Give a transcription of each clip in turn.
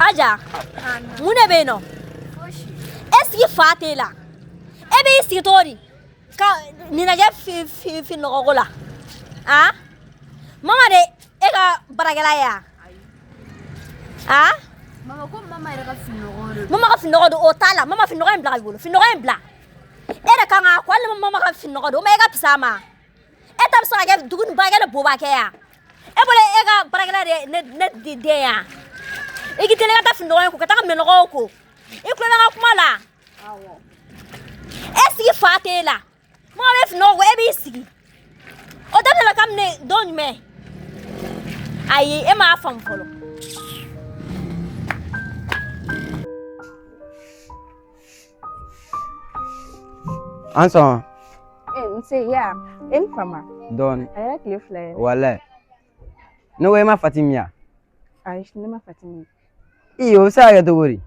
Aja, mun be no? Est-ce que fa te la? E be sitori. Ka ni na je fi no ko la. Ah? Mama de e ka baragala ya. Ah? Mama ko mama ira ka finogoro. Mama ka finogoro do o tala, mama finogoro en bla golo. Finogoro en bla. E da kan a kwal mama ka finogoro do me ga pisama. E tam so ga dugun bagala boba ke ya. E bole e ga baragala de de ya. E ki tele ga finogoro ko ka ta me no ko. E ko na kuma la. Awo. Est-ce que fa te la? Mo be finogoro e be sigi. O da la kam ne don me. Ayi e ma fam folo. Anson. Nse ya, fama. Don. Aya klefle. Wala. No way ma Fatimia. Aish ne ma Fatimi. Iyo sa ya to wori.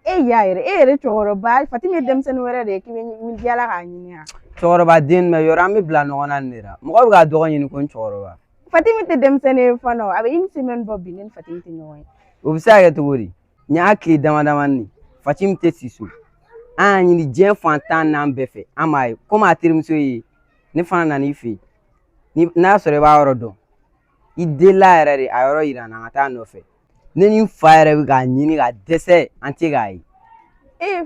Ya ere choro ba Fatimi demsen were de ki mi diala ka nyinya. Choro ba din me yora mi bla no na nira. Mo ko ga dogo yin ko choro ba. Fatimi te demsen e fano, abe in semen bobi nen Fatimi te nyoy. O sa ya to wori. Nya ki dama ni. Fatim te sisu. Anyi ni je fantan na mbefe. Amai, koma atirimso yi. Ni fana na ni fi. Ni na sore ba orodo. Idela erere ayoro ira na ngata no fe. Neni fire ga nyini ga dese anti ga yi.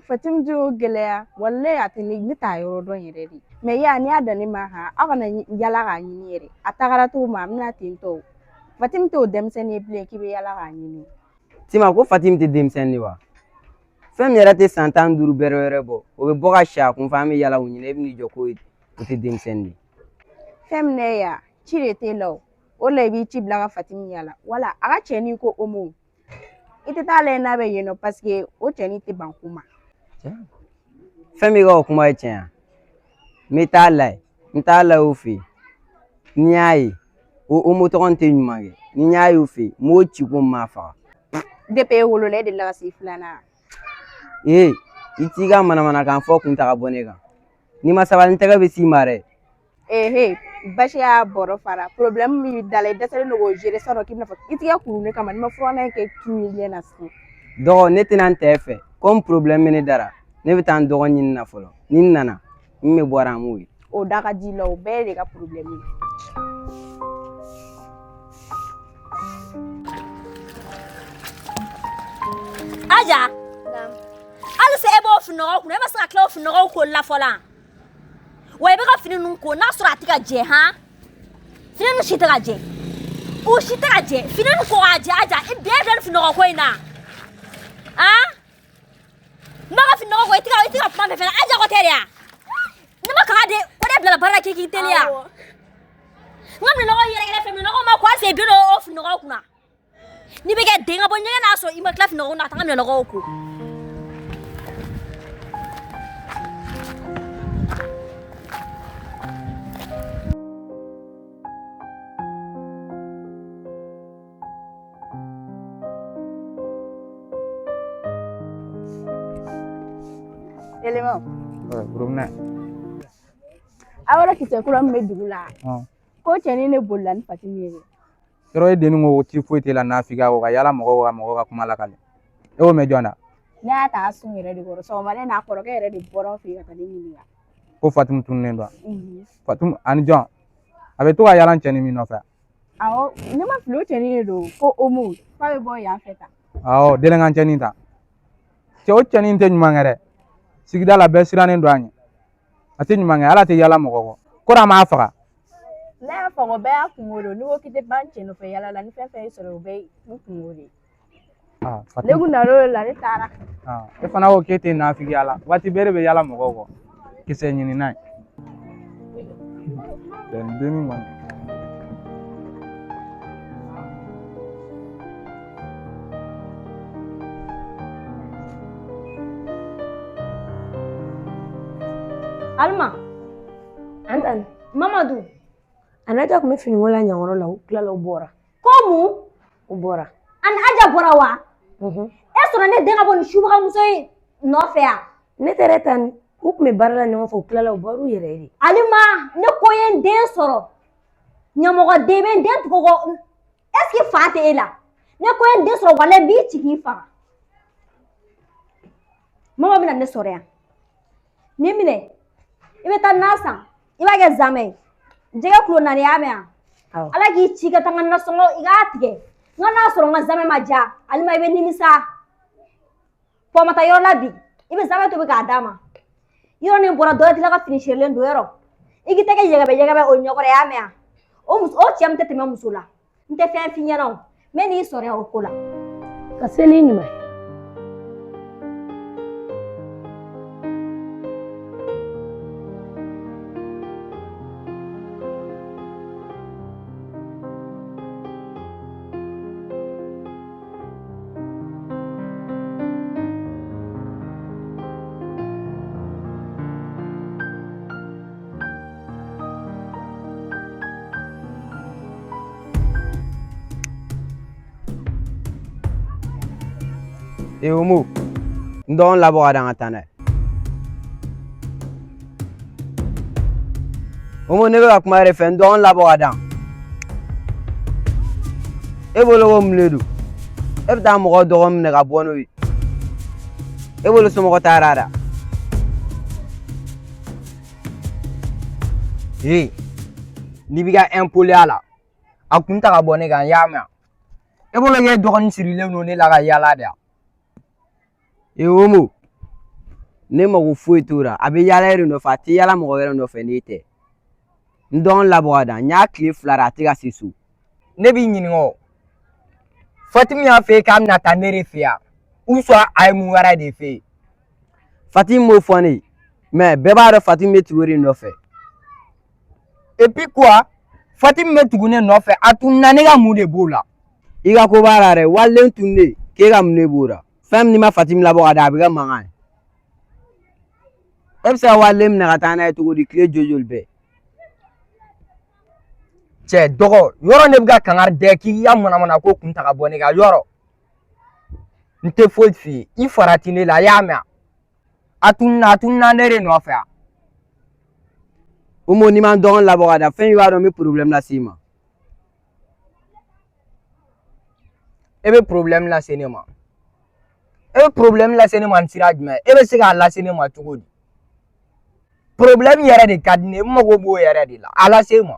Fatim jo gelea, walle atini ni tayo do yireri. Me ya ni adani ma ha, aka na yala ga nyini yere. Atagara to ma mna tinto. Fatim to demsen e ble ki be yala ga nyini. Tima ko Fatim te demsen ni wa. Fem yara te santan duru berere bo. O be boga sha kun fami yala wunyine bi ni joko o te demsen ni. Fem ne ya, chire te lo. O le bi chi blaga Fatim yala. Wala aga cheni ko omo. Ite ta le na be yeno parce que o cheni te bankuma. Femi ga kuma chen. Me ta la o fi. Nyai. O mo to konte nyumange. Ni nyai o fi. Mo chi ko ma fa. De pe wolo le de la siflana. Itiga mana kan fo kun ta ka bonega. Ni masaba ni tega be si mare. Bashi ya boro fara problem mi dale desere no go jere soro kimna fa itiga kuru ne kama ni ma frona ke kimile na su Do ne tinan tefe comme problem ne dara ne bitan do nyin na folo nin nana me bora mu o daga di lo be de ka problem ni Aja. Ala se ebo fino ko ne masa kla fino ko la fola. Wa be ka fini nun ko na sura tika je ha. Fini nu shita je. O shita je. Fini nu ko aje aja e be be fino ko ina. Ah? Ma ka fino ko tika pa me fina aja ko teria. Ne ma ka de ko de bla bara ki telia. Ngam no yere fe me no ma kwa se bi no o fino ko kuna. Ni be ga denga bonye na so ima klaf no na tanga me no ko. Elema. Brumna. Awara kite kula me dugula. Ko cheni ne bolan Fatimi re. Sero e denu ngo ti foite la na figa ko yala mo ka kuma la kale. E o me jona. Na ta asun yere de goro so male na koro ke yere de boro fi ka tani ni ya. Ko Fatim tunne ndo. Fatim an jon. Abe to yala cheni mi no fa. Awo ne ma flo cheni do ko omo fa be boy ya feta. Awo dele ngan cheni ta. Che o cheni te nyuma ngere. Sigida la be sirane ndo anyi. Ati nyuma ngere ala te yala mo ko. Ko ra ma afaka. Na fa go be akungoro ni wo kite banche no fe yala la ni fe fe so be nkungori. Fatim. Legu na ro la ni tara. E fana o kete na figi yala. Wati bere be yala mo ko. Kise nyini nai. Den deni man. Alma. Antan. Mamadou. Anaja ko me fini wala nyangoro la klala ubora. Komu? Ubora. An aja bora wa. Eso na ne denga boni shuba muso no fe ya. Ne teretan uk me barala nyongo fo klala uboru yere. Alima ne koyen den soro. Nyamogo debe den ko est-ce que fate ela. Ne ko en den sɔrɔ walahi b'i ci k'i faga. Mama bɛna ne sɔrɔ yan. Ni minɛ I bɛ taa na san I b'a kɛ zamɛ ye. Jɛgɛ kilo 4 y'a mɛn yan. Ala k'i ci ka taa n ka nasɔngɔ I k'a tigɛ. N ka n'a sɔrɔ n ka zamɛ ma ja Alima I bɛ nimisa. Pɔ ma taa yɔrɔ la bi I bɛ zamɛ tobi k'a d'a ma. Yɔrɔ nin bɔra dɔ tila ka fini sirilen don yɔrɔ. I k'i tɛgɛ yɛgɛbɛ o ɲɛkɔrɔ y'a mɛn yan. O cɛ min tɛ tɛmɛ muso la. N tɛ fɛn f'i ɲɛna o. N bɛ n'i sɔrɔ yan o ko la. Ka se n'i ɲuman ye. Omo, ndon labo ka dan atana. Omo ne be ka kuma refe ndon labo ka dan. E bolo ko mledu. E bta mo ko do ne ka bono wi. E bolo so mo ko tarara. Ni biga impoli ala. Akunta ka bone kan yama. E bolo ye do kon sirile no ne la ka yala da. Omo ne mago foyi tora a bɛ yala yɛrɛ nɔfɛ a tɛ yala mɔgɔ wɛrɛ nɔfɛ n'e tɛ n dɔn labɔ ka dan n y'a tile 2 a tɛ ka se so ne b'i ɲininka o Fatim y'a fɛ k'a bɛna taa ne de fɛ yan ou soit a ye mun wɛrɛ de fɛ yen Fatim m'o fɔ ne ye mais bɛɛ b'a dɔn Fatim bɛ tugu de nɔfɛ et puis quoi Fatim bɛ tugu ne nɔfɛ a tun na ne ka mun de b'o la I ka ko b'a la dɛ walilen tun de k'e ka mun de b'o la fɛn ni ma Fatim labɔ ka da a bɛ kɛ mankan ye e bɛ se ka walilen minɛ ka taa n'a ye cogo di tile joli bɛɛ cɛ dɔgɔ yɔrɔ ne bɛ ka kangari da k'i ka manamana ko kun ta ka bɔ ne ka yɔrɔ n tɛ foyi f'i ye I farati ne la a y'a mɛn a tun na ne de nɔfɛ yan Omo n'i ma n dɔgɔnin labɔ ka da fɛn i b'a dɔn n bɛ problème lase I ma e bɛ problème lase ne ma e bɛ problème lase ne ma ni sira jumɛn e bɛ se k'a lase ne ma cogo di problème yɛrɛ de ka di ne ye n mago b'o yɛrɛ de la a lase ma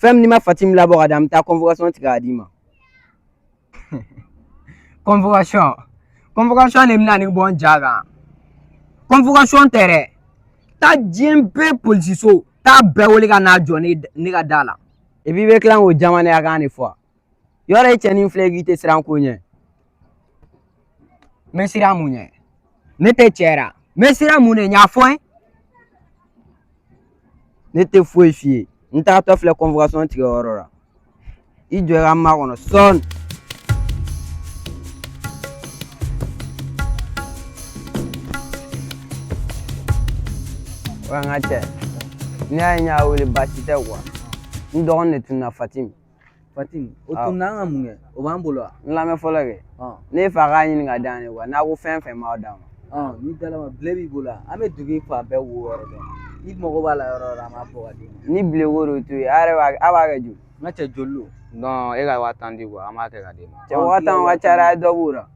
fɛn min n'i ma Fatim labɔ ka da n bɛ taa convocation tigɛ k'a d'i ma convocation de bɛna ne bɔ n ja kan convocation tɛ dɛ taa diɲɛ bɛɛ polisiso taa bɛɛ wele ka n'a jɔ ne ka da la et puis I bɛ tila k'o jamanaya kan de fɔ yɔrɔ e cɛnin filɛ k'i tɛ siran ko ɲɛ n bɛ siran mun ɲɛ ne tɛ cɛ ra n bɛ siran mun de ɲɛ a fɔ n ye ne tɛ foyi f'i ye n tagatɔ filɛ convocation tigɛ yɔrɔ la I jɔ I ka makɔnɔ sɔɔni wa n ka cɛ n'i y'a ye n y'a wele baasi tɛ quoi n dɔgɔnin de tununa Fatim o tununa an ka mun kɛ o b'an bolo wa n lamɛn fɔlɔ kɛ ne fa k'a ɲini ka d'an ye quoi n'a ko fɛn fɛn m'aw d'a ma ni dalama bile b'i bolo an bɛ dugu in fa bɛɛ wo yɔrɔ dɔn I mago b'a la yɔrɔ yɔrɔ an b'a bɔ ka d'i ma ni bile ko de to yen a b'a kɛ joli n ka cɛ joli don Non, e ka 1000 di quoi an b'a kɛ ka d'i ma. cɛ 1000 ka ca dɛ a ye dɔ b'o la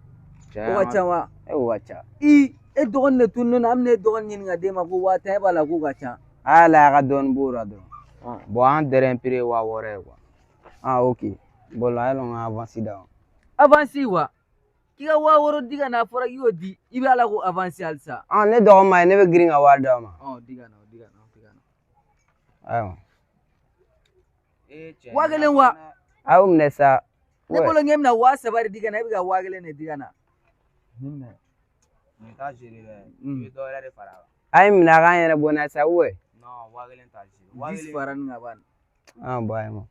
o ka ca wa o ka ca e dɔgɔnin de tununen don an bɛ ne dɔgɔnin ɲini ka d'e ma ko 1000 e b'a la k'o ka ca a y'a lajɛ a ka dɔɔnin b'o la dɔrɔn Bon an terrain prix 6000 ye quoi. ok bon la a ye lɔn ka avance d'a ma avance wa k'i ka 6000 di ka na a fɔra k'i y'o di I bɛ ala ko avance halisa ne dɔgɔnin ma ye ne bɛ girin ka wari d'a ma di ka na ayiwa 1000 wa a y'o minɛ sa ne bolo ŋe bɛna 3000 de di ka na e bɛ ka 1000 de di ka na Nin t'a gérer dɛ I bɛ dɔ wɛrɛ de far'a kan. a ye minɛ a k'an yɛrɛ bɔ n'a ye sa Non 1000 t'a gérer 10 fara ni ka ban bon a ye ma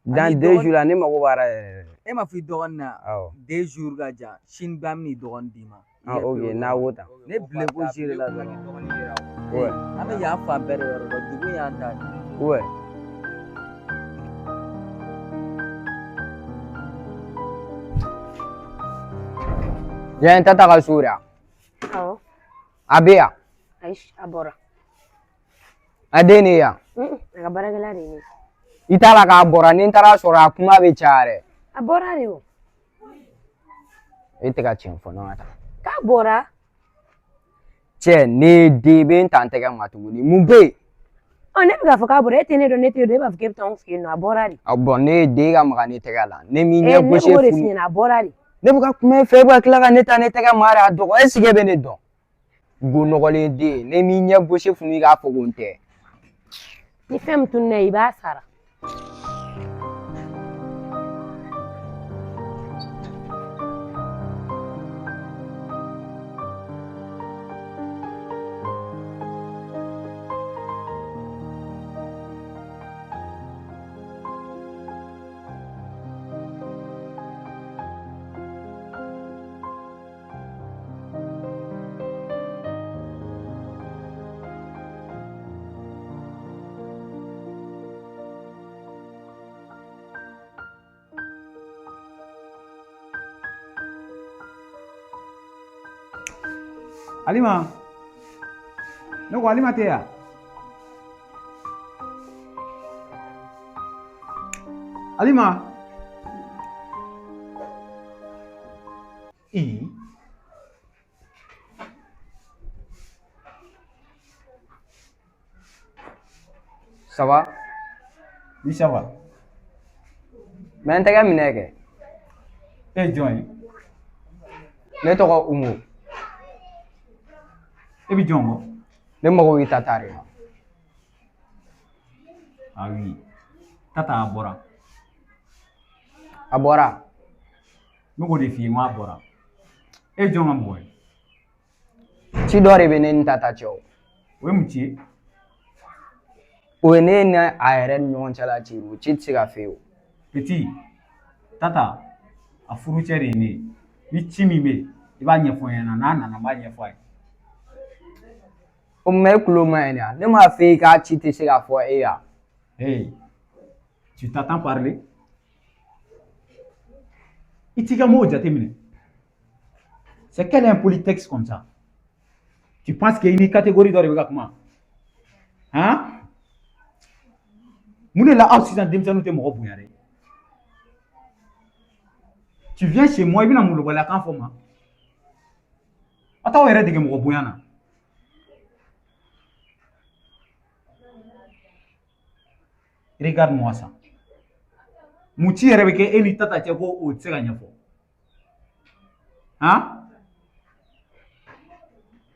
dans 2 jours la ne mago b'a la yɛrɛ e ma fɔ I dɔgɔnin na awɔ 2 jours ka jan sini bɛ an bɛ n'i dɔgɔnin d'i ma ok n'a ko tan ne bile ko gérer la dɔrɔn an bɛ yan fan bɛɛ de yɔrɔ dɔn dugu in y'an ta de ouais yan ta ka so da Awɔ. a bɛ yan Ayi a bɔra. a den ne yan A ka baarakɛla de ye ne ye. I t'a la k'a bɔra ni n taara sɔrɔ a kuma bɛ caya dɛ. A bɔra de o. E tɛ ka tiɲɛ fɔ n'an ka taa. K'a bɔra. Cɛ ne den bɛ n ta n tɛgɛ ma tuguni mun bɛ yen. Ne bɛ k'a fɔ k'a bɔra e tɛ ne dɔn ne t'e dɔn e b'a fɔ k'e bɛ taa anw fɛ yen nɔ a bɔra de. Bɔn ne ye den ka maga ne tɛgɛ la ne m'i ɲɛ gosi ne b'o de f'i ɲɛna a bɔra de. Ne bɛ ka kuma e fɛ e bɛ ka tila ka ne ta ne tɛgɛ ma de a dɔgɔ e sigi bɛ ne dɔn. Go nɔgɔlen den ne m'i ɲɛ gosi funu i k'a fɔ ko n tɛ. Ni fɛn min tununa i b'a sara. Alima, ne ko Alima tɛ yan. Alima. Ça va? Oui, ça va. Mais n tɛgɛ minɛ kɛ. E ye jɔn ye? Ne tɔgɔ Umu. E bɛ jɔn kɔ? Ne mago bɛ Tata de la. Ah oui. Tata a bɔra. A bɔra. Ne k'o de f'i ye n ko a bɔra. E ye jɔn ka mɔgɔ ye? Ci dɔ de bɛ ne ni Tata cɛ o. O ye mun ci ye? O ye ne ni a yɛrɛ ni ɲɔgɔn cɛla ci o ci tɛ se ka f'e ye o. Petit, Tata a furucɛ de ye ne ye. Ni ci min bɛ yen i b'a ɲɛfɔ n ɲɛna n'a nana n b'a ɲɛfɔ a ye. O mais e tulo ma ɲi wa? Ne m'a f'e ye k'a ci tɛ se ka fɔ e ya. Hey, tu t'attends parler? I t'i ka mots jateminɛ. C'est quel impolitexte comme ça? Tu penses qu'il y a une catégorie dɔ de bɛ ka kuma? Hein? Mun de la aw sisan denmisɛnninw tɛ mɔgɔ bonya dɛ? Tu viens chez moi i bɛna molobaliyakan fɔ n ma? Aw t'aw yɛrɛ dege mɔgɔ bonya na. Regarde-moi ça. Mun ci yɛrɛ bɛ kɛ e ni Tata cɛ ko o tɛ se ka ɲɛfɔ? Hein?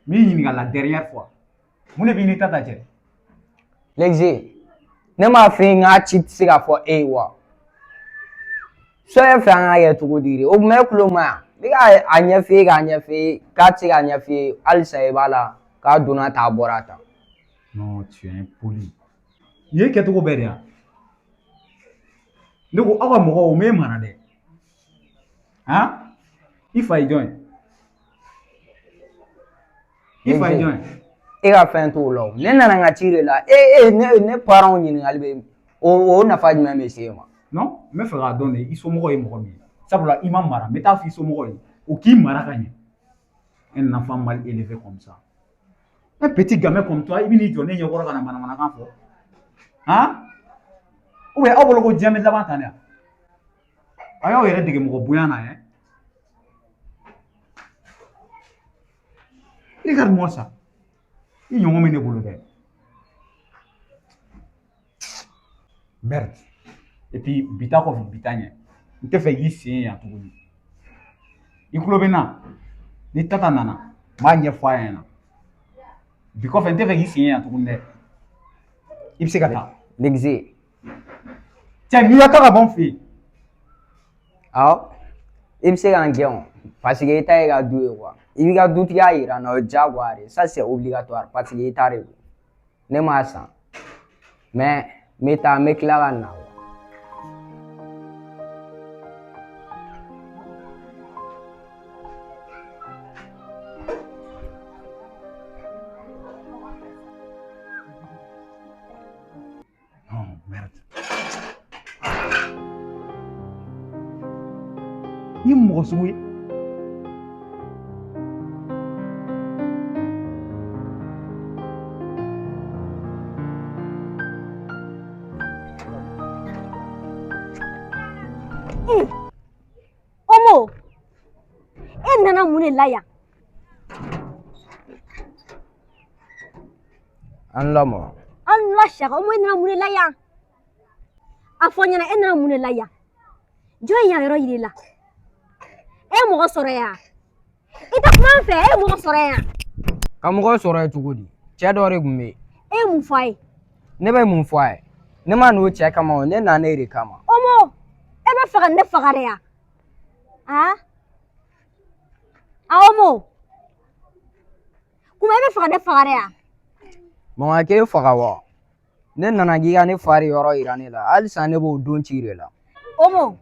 N b'i ɲininka la dernière fois. Mun de b'i ni Tata cɛ? L'exé, ne m'a f'e ye k'a ci tɛ se ka fɔ e ye wa? So e fɛ an k'a kɛ cogo di de? O mais e tulo ma ɲi wa? Ne k'a ɲɛf'i ye k'a ɲɛf'i ye k'a tɛ se ka ɲɛf'i ye halisa i b'a la k'a donna ta a bɔra tan. Non, tu es impoli. Nin ye kɛcogo bɛɛ de ya? Ne ko aw ka mɔgɔ o m'e mara dɛ. Han? I fa ye jɔn ye? I fa ye jɔn ye? E ka fɛn t'o la o. Ne nana n ka ci de la. Ne parents ɲininkali bɛ o nafa jumɛn bɛ se e ma? Non, n bɛ fɛ k'a dɔn de i somɔgɔ ye mɔgɔ min ye. Sabula i ma mara n bɛ taa f'i somɔgɔ ye o k'i mara ka ɲɛ. Un enfant mal élevé comme ça. Un petit gamin comme toi i bɛ n'i jɔ ne ɲɛkɔrɔ ka na manamanakan fɔ. Han? Ou bien aw bolo ko diɲɛ bɛ laban tan de wa? A y'aw yɛrɛ dege mɔgɔ bonya na hein? Regarde-moi ça. I ɲɔgɔn bɛ ne bolo dɛ. Merde. Et puis bi ta kɔfɛ bi ta ɲɛ. N tɛ fɛ k'i sen ye yan tuguni. I tulo bɛ n na? Ni Tata nana n b'a ɲɛfɔ a ɲɛna. Bi kɔfɛ n tɛ fɛ k'i sen ye yan tuguni dɛ. I bɛ se ka taa. L'exé. Cɛ n'i ka taa ka bɔ n fɛ yen. Awɔ. I bɛ se k'an gɛn o parce que i ta ye ka du ye quoi. I b'i ka dutigiya yira n na o ye diyagoya de ye. Ça c'est obligatoire parce que i ta de don. Ne m'a san. Mais n bɛ taa n bɛ tila ka na. Non, merde. I ye mɔgɔ sugu ye. nana mun de la yan an lamɔ an la shaka o mo nana mun de la yan a fɔ ɲɛna e nana mun de la yan jɔn ye yan yɔrɔ yiri la e mɔgɔ sɔrɔ yan i tɛ kuma an fɛ e mɔgɔ sɔrɔ yan ka mɔgɔ sɔrɔ ye cogo di cɛ dɔ de tun bɛ yen e ye mun fɔ a ye ne bɛ mun fɔ a ye ne ma n'o cɛ kama o ne nana e de kama Omo e bɛ fɛ ka ne faga de yan Omo kuma e bɛ fɛ ka ne faga de yan mama k'e faga wa ne nana k'i ka ne fa de yɔrɔ yira ne la halisa ne b'o don ci de la Omo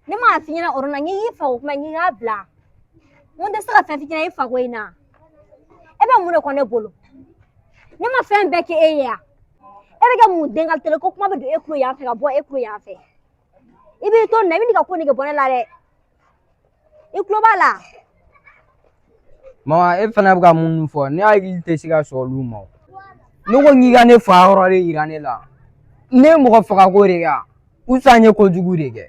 ne m'a f'i ɲɛna o yɔrɔ la n k'i faga o kuma n k'i k'a bila n ko n tɛ se ka fɛn f'i ɲɛna i fago in na e bɛ mun de kɔ ne bolo ne ma fɛn bɛɛ kɛ e ye yan e bɛ kɛ mun denkaritɛ ko kuma bɛ don e kulo yan fɛ ka bɔ e kulo yan fɛ i b'i to nin na i bɛ nin ka ko nin kɛ bɔ ne la dɛ i kulo b'a la mama e fana bɛ ka mun fɔ ne hakili tɛ se ka sɔn olu ma ne ko n k'i ka ne fa yɔrɔ de yira ne la ne ye mɔgɔ faga ko de kɛ usan ye kojugu de kɛ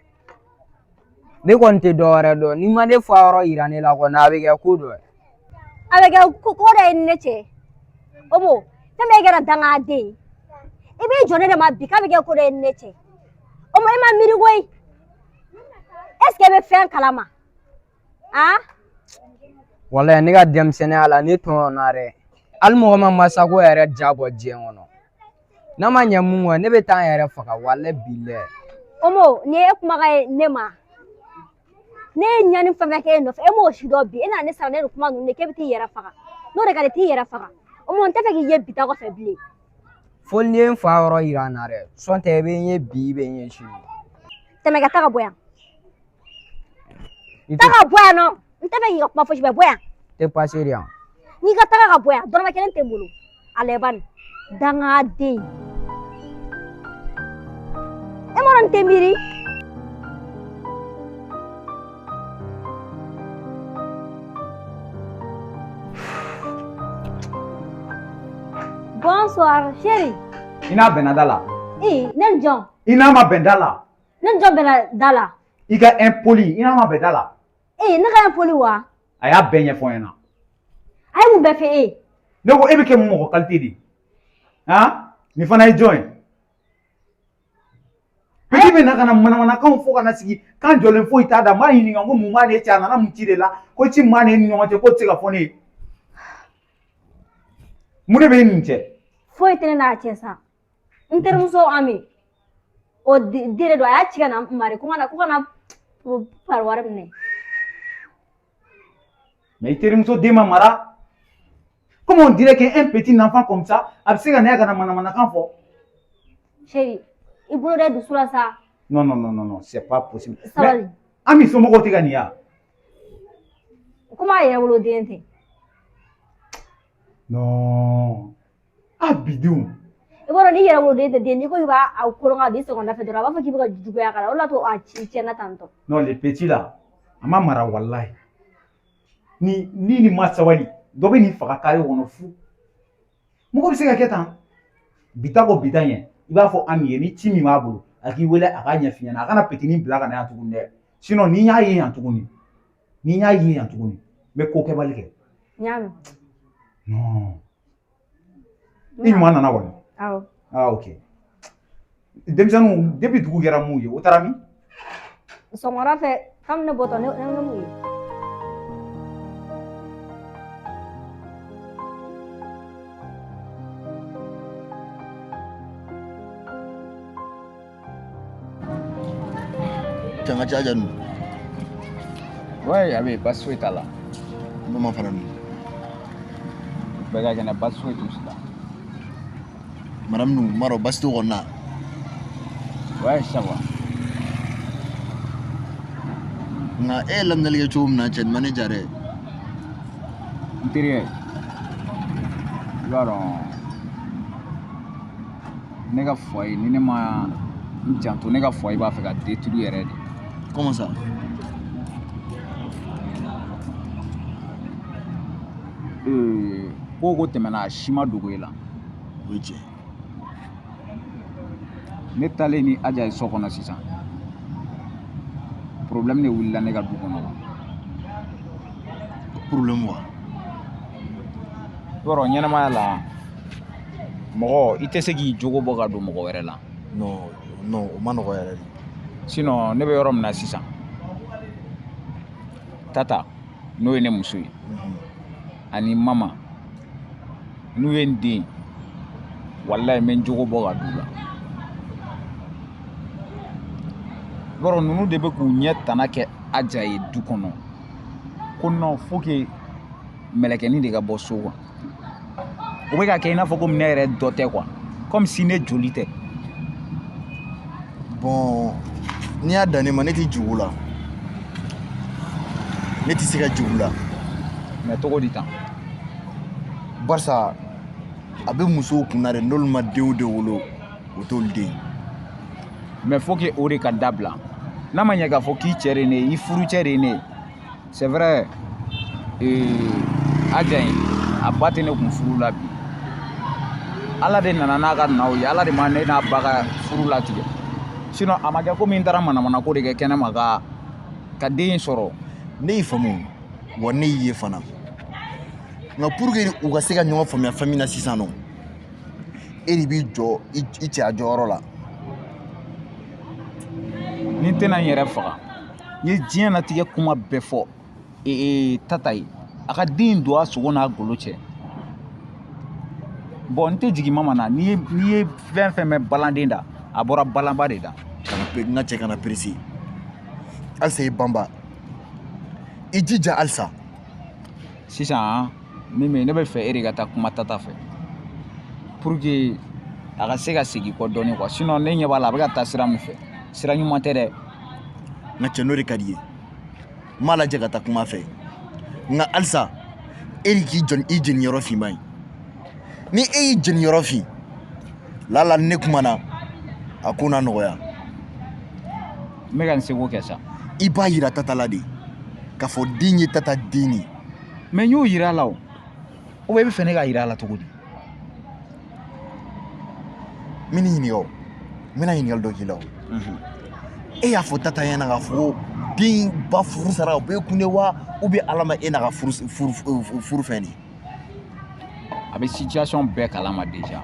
ne kɔni tɛ dɔ wɛrɛ dɔn n'i ma ne fa yɔrɔ yira ne la kɔni a bɛ kɛ ko dɔ ye a bɛ kɛ ko dɔ ye ni ne cɛ Omo fɛn bɛɛ kɛra dangaden ye i b'i jɔ ne de ma bi k'a bɛ kɛ ko dɔ ye ni ne cɛ Omo e ma miiri koyi est ce que e bɛ fɛn kalama walayi ne ka denmisɛnninya la ne tɔɲɔna dɛ hali mɔgɔ ma masako yɛrɛ ja bɔ diɲɛ kɔnɔ n'a ma ɲɛ mun kɔ ne bɛ taa n yɛrɛ faga walayi bilayi Omo nin ye e kumakan ye ne ma ne ye ɲani fɛn fɛn kɛ e nɔfɛ e m'o si dɔn bi e nana ne sara ne ni kuma ninnu de k'e bɛ t'i yɛrɛ faga n'o de ka di t'i yɛrɛ faga Omo n tɛ fɛ k'i ye bi ta kɔfɛ bilen fo n'i ye n fa yɔrɔ yira n na dɛ sɔn tɛ i bɛ n ye bi i bɛ n ye sini tɛmɛ ka taa ka bɔ yan taa ka bɔ yan nɔ n tɛ fɛ k'i ka kuma fosi bɛɛ bɔ yan tɛ pase de yan n'i ka taga ka bɔ yan dɔrɔmɛ kelen tɛ n bolo a lajɛ bani dangaden e m'a dɔn n tɛ miiri Bonsoir, chérie. I n'a bɛnna da la. Ne ni jɔn? I n'a ma bɛn da la. Ne ni jɔn bɛnna da la? I ka impoli i n'a ma bɛn da la. Ne ka impoli wa? A y'a bɛɛ ɲɛfɔ n ɲɛna. A ye mun bɛɛ fɛ e? Ne ko e bɛ kɛ mun mɔgɔ qualité de ye? Nin fana ye jɔn ye? Petit bɛ na ka na manamanakanw fɔ ka na sigi kan jɔlen foyi t'a da n b'a ɲininka n ko mun b'a n'e cɛ a nana mun ci de la ko ci min b'a n'e ni ɲɔgɔn cɛ k'o tɛ se ka fɔ ne ye. Mun de b'e nin cɛ? Foyi tɛ ne n'a cɛ sa n terimuso Ami o den de don a y'a ci ka na n mari ko kana pari wari minɛ. Mais i terimuso den ma mara? Comment on dirait qu'un petit enfant comme ça a bɛ se ka na ka na manamanakan fɔ? Chérie i bolo da dusu la sa. Non, c'est pas possible. Sabali. Ami somɔgɔw tɛ ka nin ye wa? Komi a yɛrɛ woloden tɛ. Non. Bidon. I b'a dɔn n'i yɛrɛ woloden tɛ den n'i ko k'i b'a kolon ka di sɔgɔmada fɛ dɔrɔn a b'a fɔ k'i bɛ ka juguya k'a la o de la to a tiɲɛna tantɔ. Non, les petits là, a ma mara wallahi. Ni ma sabali dɔ bɛ nin faga kare kɔnɔ fu. Mɔgɔ bɛ se ka kɛ tan. Bita ko bita ɲɛ i b'a fɔ Ami ye ni ci min b'a bolo a k'i wele a k'a ɲɛf'i ɲɛna a kana petinin bila ka na yan tuguni dɛ. Sinon ni n y'a ye yan tuguni n bɛ ko kɛbali kɛ. N y'a mɛn. Non. I ɲuman nana kɔni. Awɔ. Ok. Denmisɛnninw depuis dugu kɛra mun ye o taara min? Sɔgɔmada fɛ kabini ne bɔtɔ ne m'u ye. Jangan caca nu. Ouais, abi basi foyi t'a la. Ne ma fara nu. Bɛɛ ka kɛnɛ basi foyi t'u si la. Madame nu, maro basi t'o kɔnɔ na. Ouais, ça va. Nka e ye laminɛli kɛ cogo min na cɛ nin ma ne ja dɛ. N terikɛ, i b'a dɔn ne ka foyer ni ne ma n janto ne ka foyer b'a fɛ ka détruire yɛrɛ de. Comment ça? Ko tɛmɛna a si ma dogo e la. O ye tiɲɛ. Ne taalen ni Aja ye so kɔnɔ sisan problème de wulila ne ka du kɔnɔ. problème wa yɔrɔ ɲɛnamaya la mɔgɔ i tɛ se k'i jogo bɔ ka don mɔgɔ wɛrɛ la non o ma nɔgɔ yɛrɛ de sinon ne bɛ yɔrɔ min na sisan Tata n'o ye ne muso ye ani Mama n'u ye n den wallahi n bɛ n jogo bɔ ka d'u la yɔrɔ ninnu de bɛ k'u ɲɛ tana kɛ Aja ye du kɔnɔ ko non faut que mɛlɛkɛnin de ka bɔ so quoi o bɛ ka kɛ i n'a fɔ komi ne yɛrɛ dɔ tɛ quoi comme si ne joli tɛ bon n'i y'a dan ne ma ne tɛ jugu la ne tɛ se ka jugu la mais togo di tan barisa a bɛ musow kunna dɛ n'olu ma denw de wolo o t'olu den mais faut que o de ka dabila n'a ma ɲɛ k'a fɔ k'i cɛ de ye ne ye i furu cɛ de ye ne ye c'est vrai Aja in a ba tɛ ne kun furu la bi Ala de nana n'a ka naw ye Ala de ma ne n'a ba ka furu latigɛ sinon a ma kɛ komi n taara manamana ko de kɛ kɛnɛma ka den sɔrɔ ne y'i faamu wa ne y'i ye fana nka pour que u ka se ka ɲɔgɔn faamuya famille na sisan nɔ e de b'i jɔ i cɛ a jɔyɔrɔ la ni n tɛna n yɛrɛ faga n ye diɲɛ latigɛ kuma bɛɛ fɔ Tata ye a ka den don a sogo n'a golo cɛ bon n tɛ jigin Mama na n'i ye fɛn fɛn mɛn balanden da a bɔra balanba de da n ka cɛ kana perese halisa i banba i jija halisa sisan Mimi ne bɛ fɛ e de ka taa kuma Tata fɛ pour que a ka se ka segin kɔ dɔɔnin quoi sinon ne ɲɛ b'a la a bɛ ka taa sira min fɛ sira ɲuman tɛ dɛ n ka cɛ n'o de ka di ye n m'a lajɛ ka taa kuma fɛ nka halisa e de k'i jɔ i jeniyɔrɔ finma ye ni e y'i jeniyɔrɔ fin lala ne kumana a ko na nɔgɔya n bɛ ka n seko kɛ sa i b'a yira Tata la de k'a fɔ den ye Tata den ye mais n y'o yira a la o ou bien i bɛ fɛ ne k'a yira a la cogo di n bɛ ne ɲininka o n bɛna ɲininkali dɔ k'i la o e y'a fɔ Tata ɲɛna k'a fɔ ko den ba furu sara o bɛ kun de wa ou bien Ala ma e n'a ka furu fɛn de a bɛ situation bɛɛ kalama déjà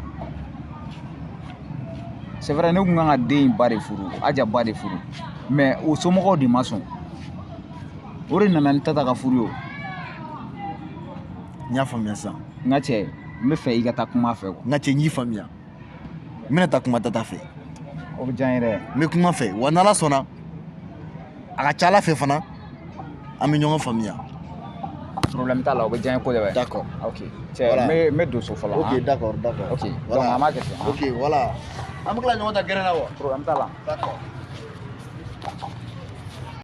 c'est vrai ne kun kan ka den in ba de furu Aja ba de furu mais o somɔgɔw de ma sɔn o de nana ni Tata ka furu ye o n y'a faamuya sisan n ka cɛ n bɛ fɛ i ka taa kuma fɛ quoi n ka cɛ n y'i faamuya n bɛna taa kuma Tata fɛ o bɛ diya n ye dɛ n bɛ kuma fɛ wa n'Ala sɔnna a ka ca Ala fɛ fana an bɛ ɲɔgɔn faamuya problème t'a la o bɛ diya n ye kosɛbɛ d'accord ok cɛ n bɛ don so fɔlɔ ok d'accord ok donc an b'a kɛ ten ok voilà an bɛ tila ɲɔgɔn ta gɛrɛn na wa problème t'a la d'accord